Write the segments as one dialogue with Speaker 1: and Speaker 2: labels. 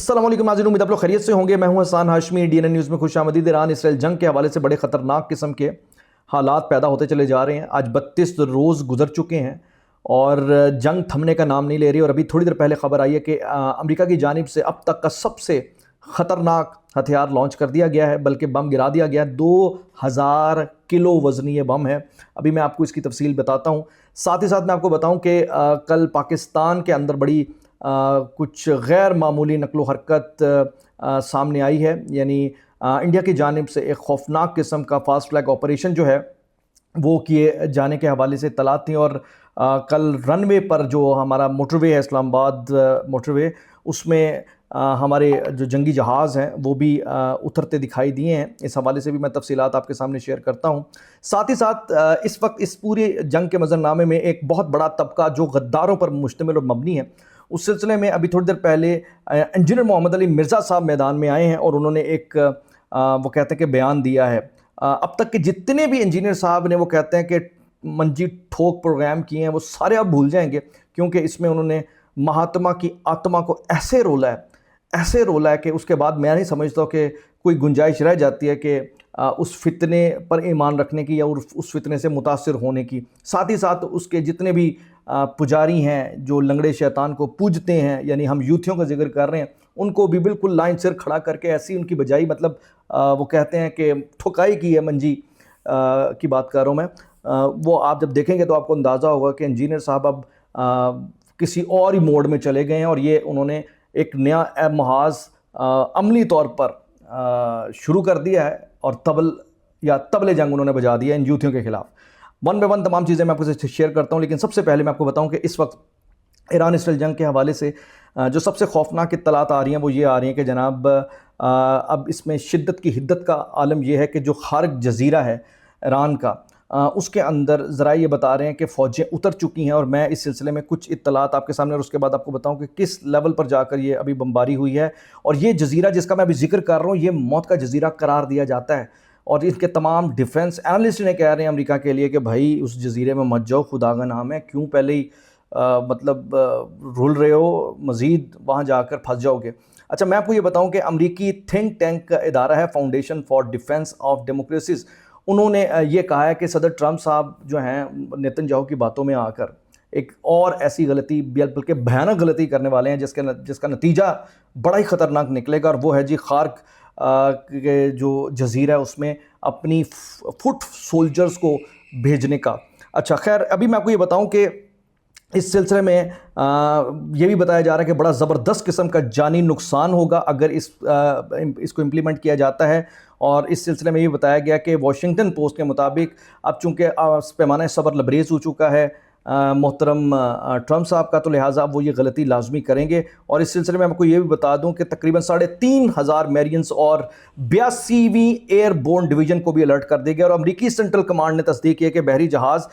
Speaker 1: अस्सलाम वालेकुम नाज़रीन, उम्मीद आप लोग खैरियत से होंगे। मैं हूं हसन हाशमी, डीएनए न्यूज़ में खुशामदीद। ईरान इसराइल जंग के हवाले से बड़े ख़तरनाक किस्म के हालात पैदा होते चले जा रहे हैं। आज 32 रोज़ गुजर चुके हैं और जंग थमने का नाम नहीं ले रही। और अभी थोड़ी देर पहले खबर आई है कि अमेरिका की जानिब से अब तक का सबसे ख़तरनाक हथियार लॉन्च कर दिया गया है, बल्कि बम गिरा दिया गया है। 2000 किलो वज़नी ये बम है। अभी मैं आपको इसकी तफसील बताता हूँ। साथ ही साथ मैं आपको बताऊँ कि कल पाकिस्तान के अंदर बड़ी कुछ गैर मामूली नकलो हरकत सामने आई है। यानी इंडिया की जानिब से एक खौफनाक किस्म का फास्ट फ्लैग ऑपरेशन जो है वो किए जाने के हवाले से इत्तलात थी। और कल रनवे पर जो हमारा मोटरवे है, इस्लामाबाद मोटरवे, उसमें हमारे जो जंगी जहाज़ हैं वो भी उतरते दिखाई दिए हैं। इस हवाले से भी मैं तफसीलात आपके सामने शेयर करता हूँ। साथ ही साथ इस वक्त इस पूरे जंग के मंजरनामे में एक बहुत बड़ा तबका जो गद्दारों पर मुश्तमिल और मबनी है, उस सिलसिले में अभी थोड़ी देर पहले इंजीनियर मोहम्मद अली मिर्ज़ा साहब मैदान में आए हैं और उन्होंने एक वो कहते हैं कि बयान दिया है। अब तक के जितने भी इंजीनियर साहब ने वो कहते हैं कि मंजी ठोक प्रोग्राम किए हैं वो सारे आप भूल जाएंगे, क्योंकि इसमें उन्होंने महात्मा की आत्मा को ऐसे रोला है कि उसके बाद मैं नहीं समझता कि कोई गुंजाइश रह जाती है कि उस फितने पर ईमान रखने की या उस फितने से मुतासिर होने की। साथ ही साथ उसके जितने भी पुजारी हैं जो लंगड़े शैतान को पूजते हैं, यानी हम यूथियों का जिक्र कर रहे हैं, उनको भी बिल्कुल लाइन सिर खड़ा करके ऐसी उनकी बजाई, मतलब वो कहते हैं कि ठुकाई की है मंजी की बात कर रहा हूँ मैं। वो आप जब देखेंगे तो आपको अंदाज़ा होगा कि इंजीनियर साहब अब किसी और ही मोड में चले गए हैं और ये उन्होंने एक नया महाज अमली तौर पर शुरू कर दिया है और तबले जंग उन्होंने बजा दिया इन यूथियों के खिलाफ। वन बाय वन तमाम चीज़ें मैं आपको शेयर करता हूँ, लेकिन सबसे पहले मैं आपको बताऊँ कि इस वक्त ईरान इसराइल जंग के हवाले से जो सबसे खौफनाक इत्तलात आ रही हैं वो ये आ रही हैं कि जनाब अब इसमें शिद्दत की हिद्दत का आलम यह है कि जो खार्क जजीरा है ईरान का, उसके अंदर ज़रा ये बता रहे हैं कि फ़ौजें उतर चुकी हैं। और मैं इस सिलसिले में कुछ इत्तलात आपके सामने और उसके बाद आपको बताऊं कि किस लेवल पर जाकर ये अभी बमबारी हुई है। और ये जजीरा जिसका मैं अभी जिक्र कर रहा हूँ, ये मौत का जजीरा करार दिया जाता है। और इसके तमाम डिफेंस एनालिस्ट ने कह रहे हैं अमेरिका के लिए कि भाई उस जजीरे में मत जाओ, खुदा का नाम है, क्यों पहले ही रुल रहे हो, मज़ीद वहाँ जाकर फंस जाओगे। अच्छा, मैं आपको ये बताऊँ कि अमरीकी थिंक टैंक का इदारा है foundation for defence of democracies, उन्होंने ये कहा है कि सदर ट्रंप साहब जो हैं नेतन्याहू की बातों में आकर एक और ऐसी गलती, बल्कि भयानक गलती करने वाले हैं जिसका नतीजा बड़ा ही ख़तरनाक निकलेगा। और वो है जी खार्क के जो जजीरा है उसमें अपनी फुट सोल्जर्स को भेजने का। अच्छा खैर, अभी मैं आपको ये बताऊं कि इस सिलसिले में ये भी बताया जा रहा है कि बड़ा ज़बरदस्त किस्म का जानी नुकसान होगा अगर इसको इम्प्लीमेंट किया जाता है। और इस सिलसिले में ये बताया गया कि वाशिंगटन पोस्ट के मुताबिक अब चूँकि पैमाना सब्र लबरेज़ हो चुका है मोहतरम ट्रंप साहब का, तो लिहाजा वो ये गलती लाजमी करेंगे। और इस सिलसिले में आपको ये भी बता दूं कि तकरीबन 3500 मेरियंस और 82वीं एयरबोर्न डिवीज़न को भी अलर्ट कर दिया गया। और अमरीकी सेंट्रल कमांड ने तस्दीक किया कि बहरी जहाज़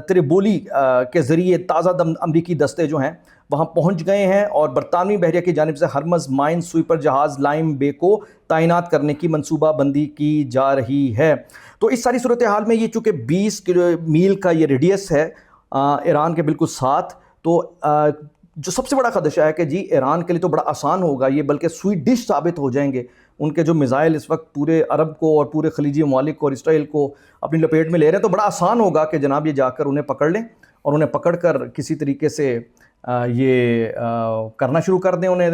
Speaker 1: त्रिपोली के ज़रिए ताज़ा दम अमरीकी दस्ते जो हैं वहाँ पहुँच गए हैं और बरतानवी बहरिया की जानिब से हरमज़ माइन स्वीपर जहाज़ लाइम बे को तैनात करने की मनसूबाबंदी की जा रही है। तो इस सारी सूरत हाल में ये चूँकि 20 मील का ये रेडियस है ईरान के बिल्कुल साथ, तो जो सबसे बड़ा खदशा है कि जी ईरान के लिए तो बड़ा आसान होगा ये, बल्कि स्वीट डिश साबित हो जाएंगे। उनके जो मिज़ाइल इस वक्त पूरे अरब को और पूरे खलीजी ममालिक को और इसराइल को अपनी लपेट में ले रहे हैं, तो बड़ा आसान होगा कि जनाब ये जाकर उन्हें पकड़ लें और उन्हें पकड़ कर किसी तरीके से ये करना शुरू कर दें, उन्हें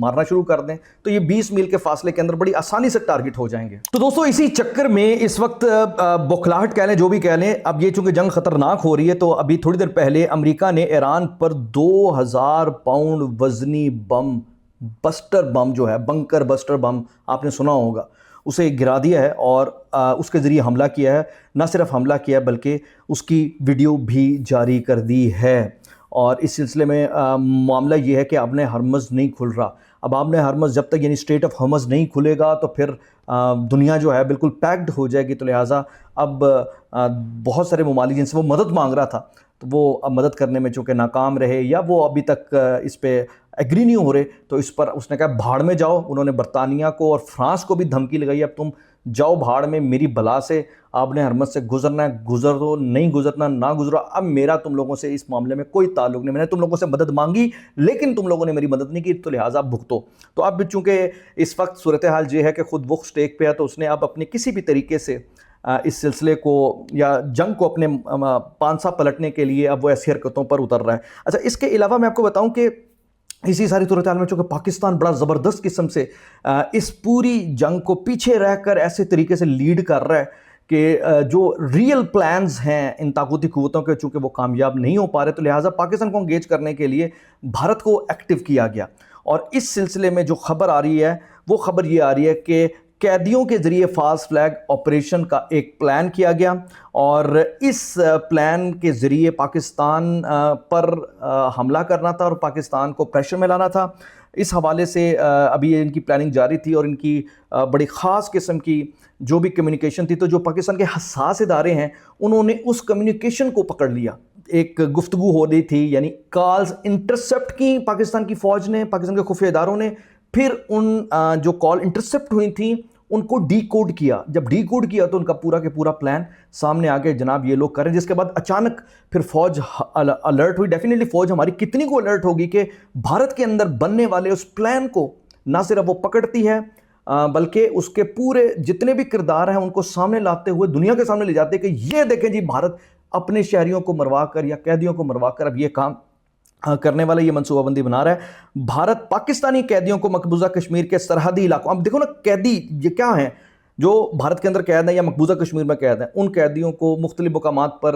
Speaker 1: मारना शुरू कर दें। तो ये 20 मील के फासले के अंदर बड़ी आसानी से टारगेट हो जाएंगे। तो दोस्तों इसी चक्कर में इस वक्त बौखलाहट कह लें, जो भी कह लें, अब ये चूँकि जंग ख़तरनाक हो रही है, तो अभी थोड़ी देर पहले अमेरिका ने ईरान पर 2000 पाउंड वज़नी बम, बस्टर बम जो है, बंकर बस्टर बम आपने सुना होगा, उसे गिरा दिया है और उसके ज़रिए हमला किया है। न सिर्फ हमला किया है बल्कि उसकी वीडियो भी जारी कर दी है। और इस सिलसिले में मामला ये है कि आपने हरमज़ नहीं खुल रहा। अब आपने हरमज़ जब तक यानी स्ट्रेट ऑफ हरमज़ नहीं खुलेगा तो फिर दुनिया जो है बिल्कुल पैक्ड हो जाएगी। तो लिहाजा अब बहुत सारे ममालिक जिनसे वो मदद मांग रहा था, तो वो अब मदद करने में चूँकि नाकाम रहे या वो अभी तक इस पर एग्री नहीं हो रहे, तो इस पर उसने कहा भाड़ में जाओ। उन्होंने बरतानिया को और फ्रांस को भी धमकी लगाई, अब तुम जाओ भाड़ में, मेरी बला से आपने हरमत से गुजरना है, गुजर दो, नहीं गुजरना ना गुजरो, अब मेरा तुम लोगों से इस मामले में कोई ताल्लुक नहीं, मैंने तुम लोगों से मदद मांगी लेकिन तुम लोगों ने मेरी मदद नहीं की, तो लिहाजा भुगतो। तो अब चूंकि इस वक्त सूरत हाल ये है कि खुद वो स्टेक पे है, तो उसने अब अपने किसी भी तरीके से इस सिलसिले को या जंग को अपने पांसा पलटने के लिए अब वो ऐसी हरकतों पर उतर रहा है। अच्छा, इसके अलावा मैं आपको बताऊं कि इसी सारी सूरत हाल में चूँकि पाकिस्तान बड़ा ज़बरदस्त किस्म से इस पूरी जंग को पीछे रहकर ऐसे तरीके से लीड कर रहा है कि जो रियल प्लान्स हैं इन ताकूती क़ुव्वतों के, चूँकि वो कामयाब नहीं हो पा रहे, तो लिहाजा पाकिस्तान को एंगेज करने के लिए भारत को एक्टिव किया गया। और इस सिलसिले में जो खबर आ रही है वो खबर ये आ रही है कि कैदियों के ज़रिए फास्ट फ्लैग ऑपरेशन का एक प्लान किया गया और इस प्लान के ज़रिए पाकिस्तान पर हमला करना था और पाकिस्तान को प्रेशर में लाना था। इस हवाले से अभी इनकी प्लानिंग जारी थी और इनकी बड़ी ख़ास किस्म की जो भी कम्युनिकेशन थी, तो जो पाकिस्तान के हसास इदारे हैं उन्होंने उस कम्युनिकेशन को पकड़ लिया। एक गुफ्तगू हो रही थी, यानी कॉल्स इंटरसेप्ट की पाकिस्तान की फ़ौज ने, पाकिस्तान के खुफिया इदारों ने, फिर उन जो कॉल इंटरसेप्ट हुई थी उनको डीकोड किया। जब डीकोड किया तो उनका पूरा के पूरा प्लान सामने आ गया, जनाब ये लोग करें। जिसके बाद अचानक फिर फौज अलर्ट हुई। डेफिनेटली फौज हमारी कितनी को अलर्ट होगी कि भारत के अंदर बनने वाले उस प्लान को ना सिर्फ वो पकड़ती है बल्कि उसके पूरे जितने भी किरदार हैं उनको सामने लाते हुए दुनिया के सामने ले जाते हैं कि ये देखें जी, भारत अपने शहरियों को मरवा कर या कैदियों को मरवा कर अब ये काम करने वाला, ये मनसूबाबंदी बना रहा है। भारत पाकिस्तानी कैदियों को मकबूजा कश्मीर के सरहदी इलाकों, अब देखो ना कैदी ये क्या है जो भारत के अंदर कैद है या मकबूजा कश्मीर में कैद है, उन कैदियों को मुख्तलिफ मुकामात पर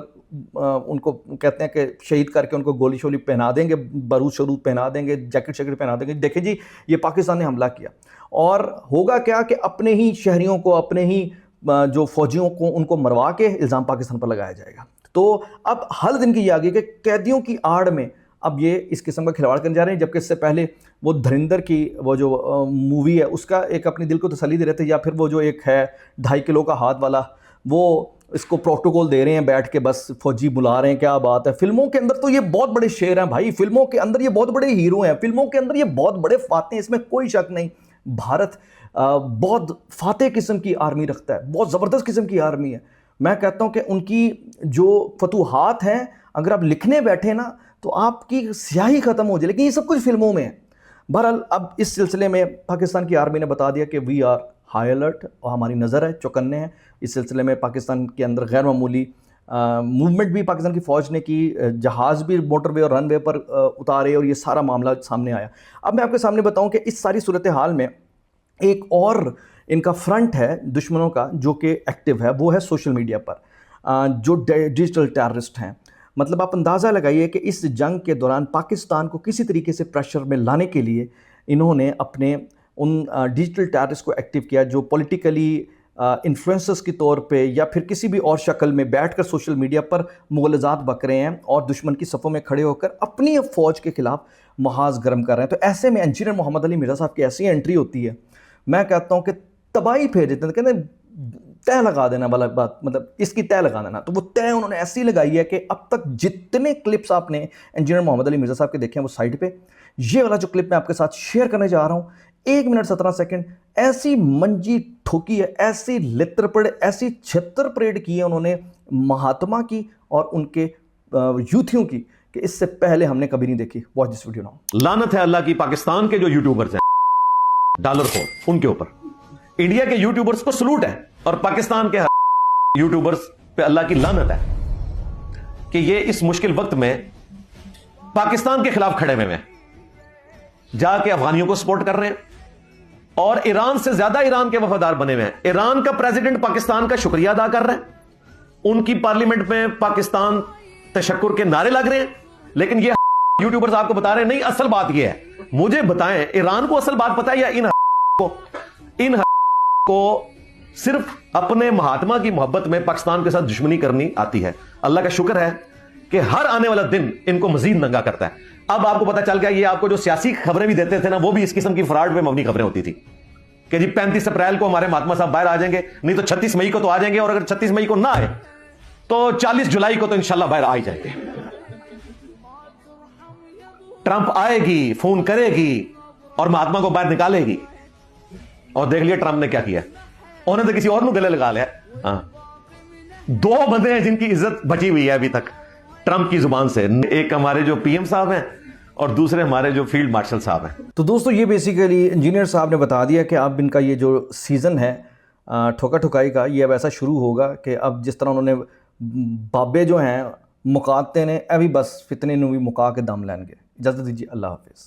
Speaker 1: उनको कहते हैं कि शहीद करके उनको गोली शोली पहना देंगे, बारूद शरूद पहना देंगे, जैकेट शैकेट पहना देंगे। देखें जी, ये पाकिस्तान ने हमला किया और होगा क्या कि अपने ही शहरियों को, अपने ही जो फौजियों को उनको मरवा के इल्ज़ाम पाकिस्तान पर लगाया जाएगा। तो अब हर दिन की ये आ गई कि कैदियों की आड़ में अब ये इस किस्म का खिलवाड़ करने जा रहे हैं। जबकि इससे पहले वो धरिंदर की वो जो मूवी है उसका एक अपने दिल को तसल्ली दे रहे थे, या फिर वो जो एक है 2.5 किलो का हाथ वाला, वो इसको प्रोटोकॉल दे रहे हैं बैठ के, बस फौजी बुला रहे हैं, क्या बात है। फिल्मों के अंदर तो ये बहुत बड़े शेर हैं भाई, फिल्मों के अंदर ये बहुत बड़े हीरो हैं, फिल्मों के अंदर ये बहुत बड़े फाते हैं, इसमें कोई शक नहीं। भारत बहुत फाते किस्म की आर्मी रखता है, बहुत ज़बरदस्त किस्म की आर्मी है। मैं कहता हूँ कि उनकी जो फतूहात हैं, अगर आप लिखने बैठे ना तो आपकी स्याही ख़त्म हो जाए, लेकिन ये सब कुछ फिल्मों में है। बहरहाल अब इस सिलसिले में पाकिस्तान की आर्मी ने बता दिया कि वी आर हाई अलर्ट, और हमारी नज़र है, चौकन्ने हैं। इस सिलसिले में पाकिस्तान के अंदर गैर मामूली मूवमेंट भी पाकिस्तान की फ़ौज ने की, जहाज़ भी मोटरवे और रनवे पर उतारे और ये सारा मामला सामने आया। अब मैं आपके सामने बताऊं कि इस सारी सूरत हाल में एक और इनका फ्रंट है दुश्मनों का जो कि एक्टिव है, वो है सोशल मीडिया पर जो डिजिटल टेररिस्ट हैं। मतलब आप अंदाज़ा लगाइए कि इस जंग के दौरान पाकिस्तान को किसी तरीके से प्रेशर में लाने के लिए इन्होंने अपने उन डिजिटल टेररिस्ट को एक्टिव किया जो पॉलिटिकली इन्फ्लुएंसर्स के तौर पे या फिर किसी भी और शक्ल में बैठकर सोशल मीडिया पर मुग़लज़ात बक रहे हैं और दुश्मन की सफ़ों में खड़े होकर अपनी फ़ौज के ख़िलाफ़ महाज गर्म कर रहे हैं। तो ऐसे में इंजीनियर मोहम्मद अली मिर्ज़ा साहब की ऐसी एंट्री होती है, मैं कहता हूँ कि तबाही फेर देते हैं। कहते तय लगा देना वाला बात, मतलब इसकी तय लगा देना, तो वो तय उन्होंने ऐसी लगाई है कि अब तक जितने क्लिप्स आपने इंजीनियर मोहम्मद अली मिर्ज़ा साहब के देखे हैं वो साइड पे, ये वाला जो क्लिप मैं आपके साथ शेयर करने जा रहा हूँ 1 मिनट 17 सेकंड, ऐसी मंजी ठोकी है, ऐसी लित्रपड़, ऐसी छितर परेड की है उन्होंने महात्मा की और उनके यूथियों की कि इससे पहले हमने कभी नहीं देखी। Watch this video now.
Speaker 2: लानत है अल्लाह की पाकिस्तान के जो यूट्यूबर्स हैं डॉलर खोर, उनके ऊपर। इंडिया के यूट्यूबर्स को सलूट है और पाकिस्तान के यूट्यूबर्स पे अल्लाह की लानत है कि ये इस मुश्किल वक्त में पाकिस्तान के खिलाफ खड़े हुए हैं, जाके अफगानियों को सपोर्ट कर रहे हैं और ईरान से ज्यादा ईरान के वफादार बने हुए हैं। ईरान का प्रेसिडेंट पाकिस्तान का शुक्रिया अदा कर रहा है, उनकी पार्लियामेंट में पाकिस्तान तशक्कुर के नारे लग रहे हैं, लेकिन ये यूट्यूबर्स आपको बता रहे हैं नहीं, असल बात ये है। मुझे बताएं, ईरान को असल बात पता है या इन को सिर्फ अपने महात्मा की मोहब्बत में पाकिस्तान के साथ दुश्मनी करनी आती है? अल्लाह का शुक्र है कि हर आने वाला दिन इनको मजीद नंगा करता है। अब आपको पता चल गया, ये आपको जो सियासी खबरें भी देते थे ना, वो भी इस किस्म की फ्रॉड पे मबनी खबरें होती थी कि जी 35 अप्रैल को हमारे महात्मा साहब बाहर आ जाएंगे, नहीं तो 36 मई को तो आ जाएंगे, और अगर 36 मई को ना आए तो 40 जुलाई को तो इंशाल्लाह बाहर आ ही जाएंगे। ट्रंप आएगी, फोन करेगी और महात्मा को बाहर निकालेगी। और देख लिया ट्रंप ने क्या किया, उन्होंने तो किसी और को गले लगा लिया। हाँ, 2 बंदे हैं जिनकी इज्जत बची हुई है अभी तक ट्रंप की जुबान से, एक हमारे जो पीएम साहब हैं और दूसरे हमारे जो फील्ड मार्शल साहब हैं।
Speaker 1: तो दोस्तों ये बेसिकली इंजीनियर साहब ने बता दिया कि अब इनका ये जो सीज़न है ठोका ठुकाई का, ये अब ऐसा शुरू होगा कि अब जिस तरह उन्होंने बाबे जो हैं मुकाते ने अभी बस फितने भी मुका के दम लेंगे। इजाज़त दीजिए, अल्लाह हाफिज़।